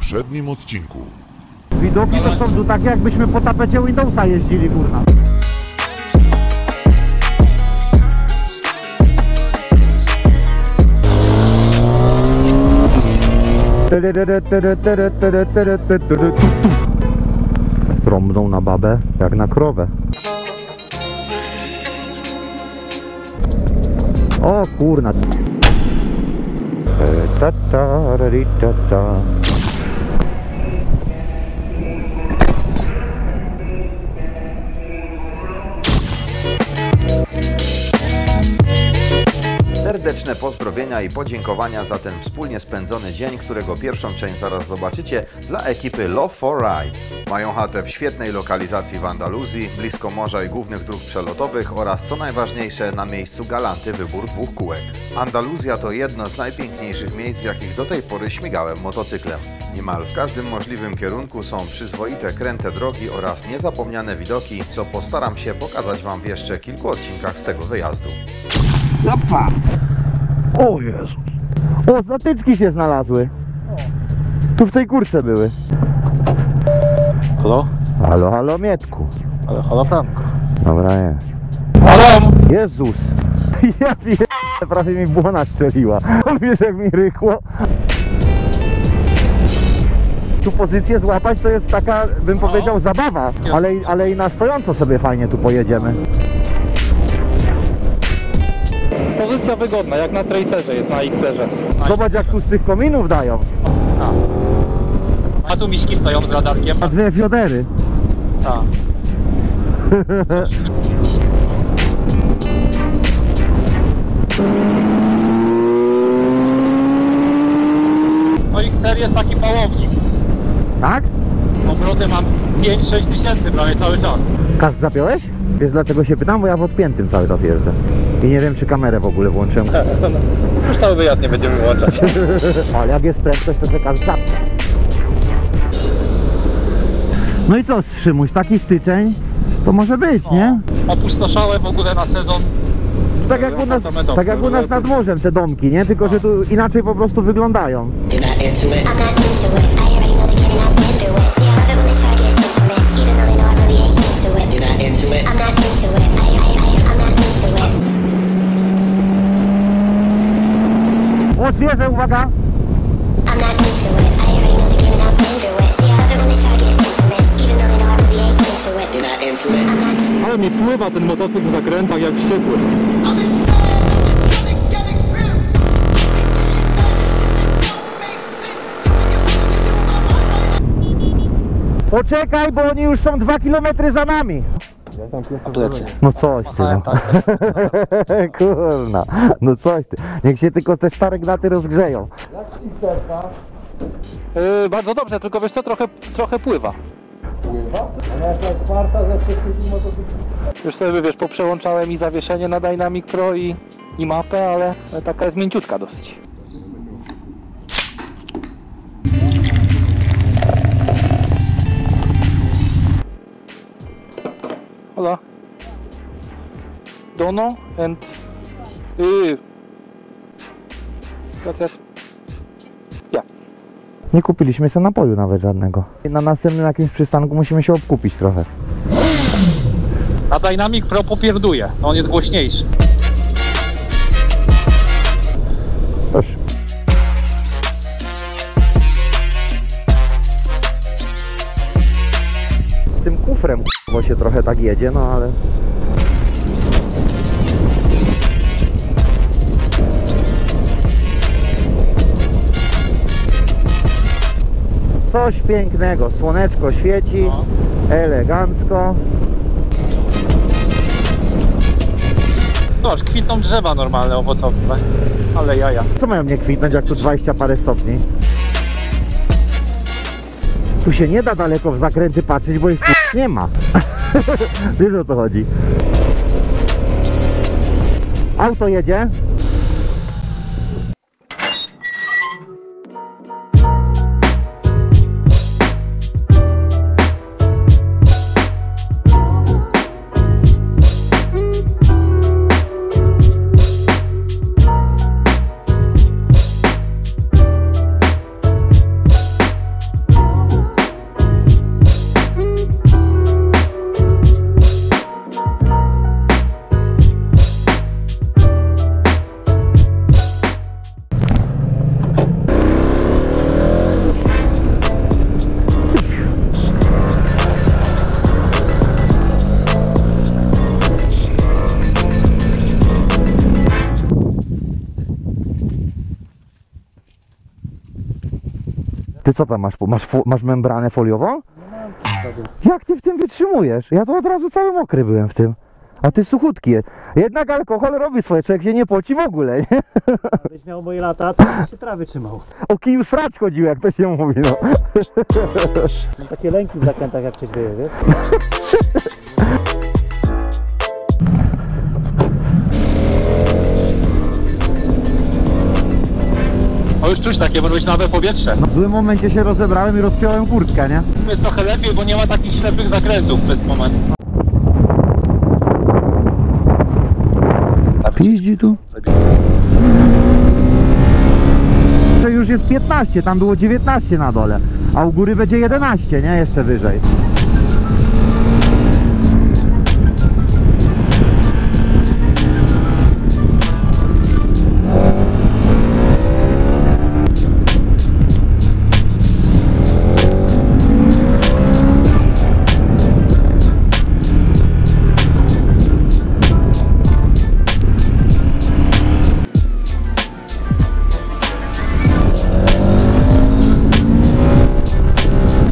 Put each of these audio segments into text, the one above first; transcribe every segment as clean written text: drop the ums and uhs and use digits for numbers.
poprzednim odcinku. Widoki to są tu takie, jakbyśmy po tapecie Windowsa jeździli, kurna. Trąbną na babę jak na krowę. O kurna. Serdeczne pozdrowienia i podziękowania za ten wspólnie spędzony dzień, którego pierwszą część zaraz zobaczycie, dla ekipy Love for Ride. Mają chatę w świetnej lokalizacji w Andaluzji, blisko morza i głównych dróg przelotowych oraz, co najważniejsze, na miejscu galanty wybór 2 kółek. Andaluzja to jedno z najpiękniejszych miejsc, w jakich do tej pory śmigałem motocyklem. Niemal w każdym możliwym kierunku są przyzwoite kręte drogi oraz niezapomniane widoki, co postaram się pokazać Wam w jeszcze kilku odcinkach z tego wyjazdu. Opa! O Jezus! O, zatyczki się znalazły! Tu w tej kurce były. Halo? Halo, halo Mietku. Halo, halo Franko. Dobra jest. Halo! Jezus! Ja wiem, prawie mi błona strzeliła. On wiesz jak mi rychło. Tu pozycję złapać to jest taka, bym powiedział, zabawa. Ale i na stojąco sobie fajnie tu pojedziemy. Pozycja wygodna, jak na Tracerze jest, na XR-ze. Zobacz jak tu z tych kominów dają. A tu miśki stoją z radarkiem. A 2 fiodery. Tak. No XR jest taki pałownik. Tak? Obroty mam 5-6 tysięcy prawie cały czas. Kask zapiąłeś? Wiesz dlaczego się pytam? Bo ja w odpiętym cały czas jeżdżę. I nie wiem czy kamerę w ogóle włączyłem. Już cały wyjazd nie będziemy wyłączać. Ale jak jest prędkość to się kask zapnie. No i co Szymuś, taki styczeń to może być, nie? Opustoszałe w ogóle na sezon. Tak jak u nas nad morzem te domki, nie? Tylko że tu inaczej po prostu wyglądają. O, zwierzę, uwaga! Ale mi pływa ten motocykl w zakrętach jak wściekły. Poczekaj, bo oni już są 2 km za nami. No coś ty, no. Kurna, no coś ty. Niech się tylko te stare gnaty rozgrzeją. Bardzo dobrze, tylko wiesz co, trochę pływa. Pływa? A jak kwarta ze wszystkich motocyklów? Już sobie wiesz, poprzełączałem i zawieszenie na Dynamic Pro i mapę, ale taka jest mięciutka dosyć. Hola. Dono and... Gracias. Ja. Nie kupiliśmy sobie napoju nawet żadnego. Na następnym jakimś przystanku musimy się obkupić trochę. A Dynamic Pro popierduje, on jest głośniejszy. Proszę. Z tym kufrem bo się trochę tak jedzie, no ale... Coś pięknego, słoneczko świeci, no. Elegancko. Zobacz, kwitną drzewa normalne, owocowe, ale jaja. Co mają nie kwitnąć, jak tu 20 parę stopni? Tu się nie da daleko w zakręty patrzeć, bo ich nie ma. Wiesz o co chodzi. Auto jedzie. Ty co tam masz? Masz membranę foliową? Jak ty w tym wytrzymujesz? Ja to od razu cały mokry byłem w tym. A ty suchutki. Jednak alkohol robi swoje, człowiek się nie poci w ogóle, nie? Byś miał moje lata, to byś się trawy trzymał. O kiju srać chodził, jak to się mówi, no. Mam takie lęki w zakrętach, jak coś wieje, wiesz? O, już czuć takie, może być nowe powietrze. W złym momencie się rozebrałem i rozpiąłem kurtkę, nie? Jest trochę lepiej, bo nie ma takich ślepych zakrętów przez moment. Piździ tu. To już jest 15, tam było 19 na dole. A u góry będzie 11, nie? Jeszcze wyżej.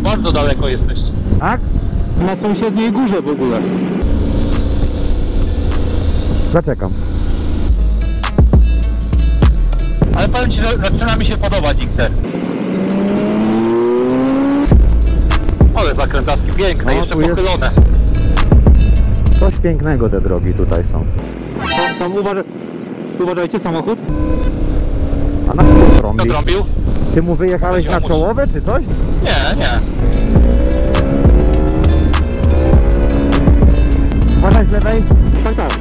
Bardzo daleko jesteście. Tak? Na sąsiedniej górze w ogóle. Zaczekam. Ale powiem ci, że zaczyna mi się podobać XR. Ale zakrętaski piękne, No, jeszcze tu jest- pochylone. Coś pięknego te drogi tutaj są. Uważajcie, samochód. A na co to Kto trąbi? trąbił? Ty mu wyjechałeś na czołowe czy coś? Nie, nie. Uważaj z lewej. Tak, tak.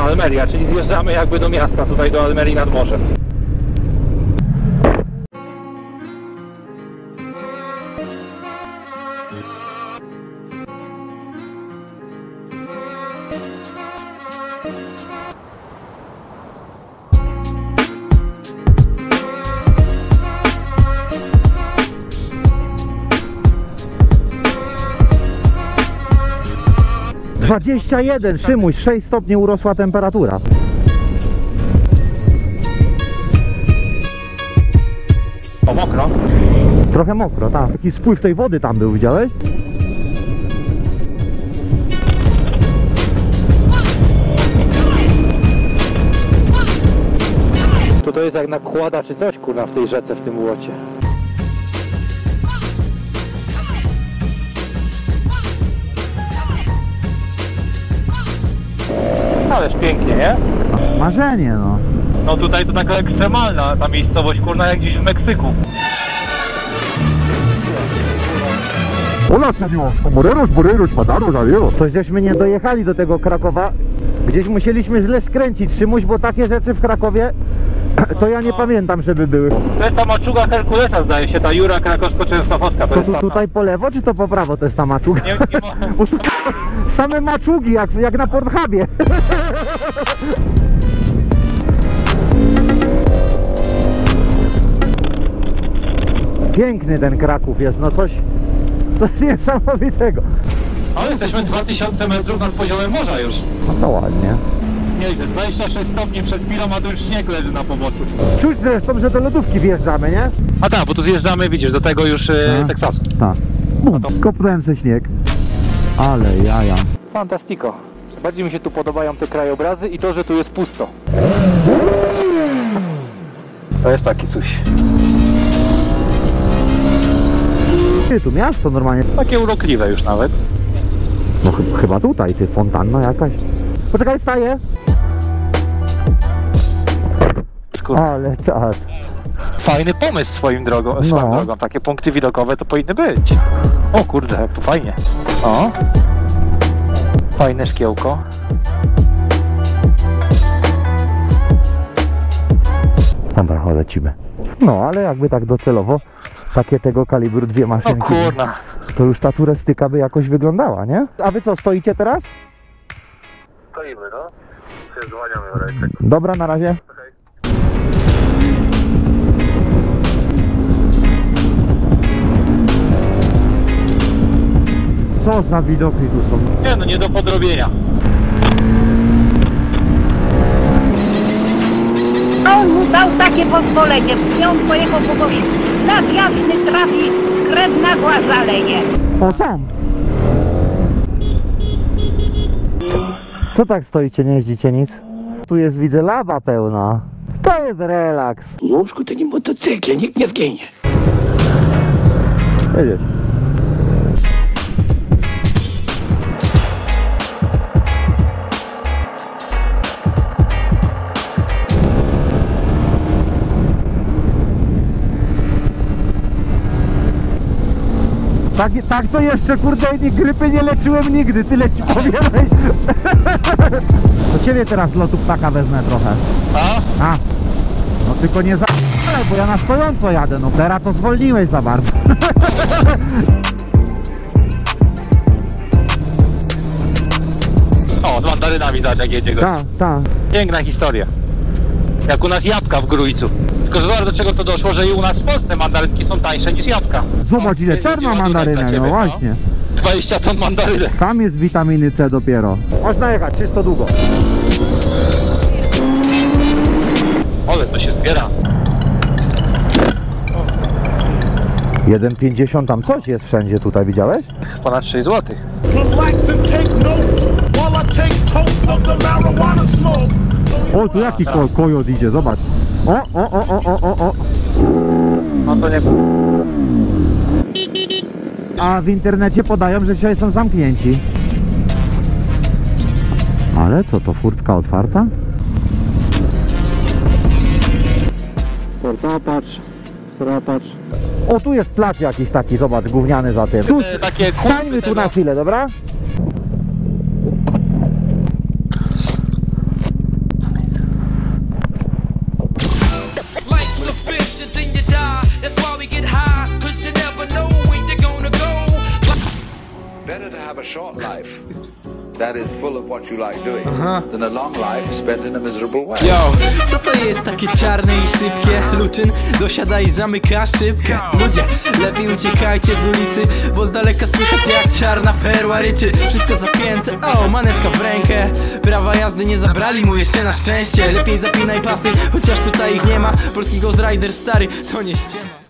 Almeria, czyli zjeżdżamy jakby do miasta, tutaj do Almerii nad morzem. - 21, Szymuś, 6 stopni urosła temperatura. O, mokro. Trochę mokro, tak. Taki spływ tej wody tam był, widziałeś? To jest jak nakłada czy coś, kurwa, w tej rzece, w tym łocie. Ależ pięknie, nie? Marzenie, no. No tutaj to taka ekstremalna ta miejscowość, kurna, jak gdzieś w Meksyku. Coś żeśmy nie dojechali do tego Krakowa. Gdzieś musieliśmy źle skręcić, Szymuś, bo takie rzeczy w Krakowie to ja nie pamiętam, żeby były. To jest ta maczuga Herkulesa, zdaje się, ta Jura Krakowsko-Częstochowska. To jest tu, ta- tutaj po lewo, czy to po prawo to jest ta maczuga? Nie ma... Bo tu same maczugi, jak na Pornhubie. Piękny ten Kraków jest, no coś niesamowitego. Ale jesteśmy 2000 metrów nad poziomem morza już. No to ładnie. Nieźle, 26 stopni przed chwilą, a tu już śnieg leży na poboczu. Czuć zresztą, że do lodówki wjeżdżamy, nie? A tak, bo tu zjeżdżamy, widzisz, do tego już Teksasu. Tak. Bum, kopnąłem se śnieg. Ale jaja. Fantastico. Bardziej mi się tu podobają te krajobrazy i to, że tu jest pusto. To jest taki coś. Ty, tu miasto normalnie. Takie urokliwe już nawet. No chyba tutaj, ty, fontanna jakaś. Poczekaj, staję. Ale czad. Fajny pomysł swoją drogą. Takie punkty widokowe to powinny być. O kurde, jak tu fajnie. O. Fajne szkiełko. Dobra, o, lecimy. No, ale jakby tak docelowo, takie tego kalibru dwie O maszynki, kurna. to już ta turystyka by jakoś wyglądała, nie? A wy co, stoicie teraz? Stoimy, no. Się złaniamy w ręce. Dobra, na razie. Co za widoki tu są? Nie no, nie do podrobienia. On mu dał takie pozwolenie, i on swojego kogoś na jasny trafi, krew nagła zaleje. O, sam. Co tak stoicie, nie jeździcie nic? Tu jest, widzę, lawa pełna. To jest relaks. W łóżku to nie motocykle, nikt nie zginie. Jedziesz. Tak to jeszcze, kurde, grypy nie leczyłem nigdy, tyle ci powiem. To ciebie teraz lotu ptaka wezmę trochę. A? No tylko nie za... bo ja na stojąco jadę, no teraz to zwolniłeś za bardzo. O, z mandarynami zobacz jak jedzie go. Tak. Piękna historia. Jak u nas jabłka w Grójcu. Tylko zobacz do czego to doszło, że i u nas w Polsce mandarynki są tańsze niż jabłka. Zobacz ile czarna mandaryna, no właśnie. 20 ton mandarynek. Tam jest witaminy C dopiero. Można jechać, czysto długo. Ale to się zbiera. 1,50 tam coś jest wszędzie tutaj, widziałeś? Ponad 6 zł. Relax and take notes while I take totes of the marijuana smoke. O, tu jaki kojot idzie, zobacz. O. No to nie... A w internecie podają, że dzisiaj są zamknięci. Ale co, to furtka otwarta? Portapacz, strapacz. O, tu jest plac jakiś taki, zobacz, gówniany za tym. Tu, takie stańmy tu na chwilę, dobra? Better to have a short life that is full of what you like doing than a long life spent in a miserable way. Yo, co to jest takie czarne i szybkie? Luczyn dosiada i zamyka szybkę. Ludzie, lepiej uciekajcie z ulicy, bo z daleka słychać jak czarna perła ryczy. Wszystko zapięte, o, manetka w rękę. Prawa jazdy nie zabrali mu jeszcze na szczęście. Lepiej zapinaj pasy, chociaż tutaj ich nie ma. Polski Ghost Rider stary, to nie ściema.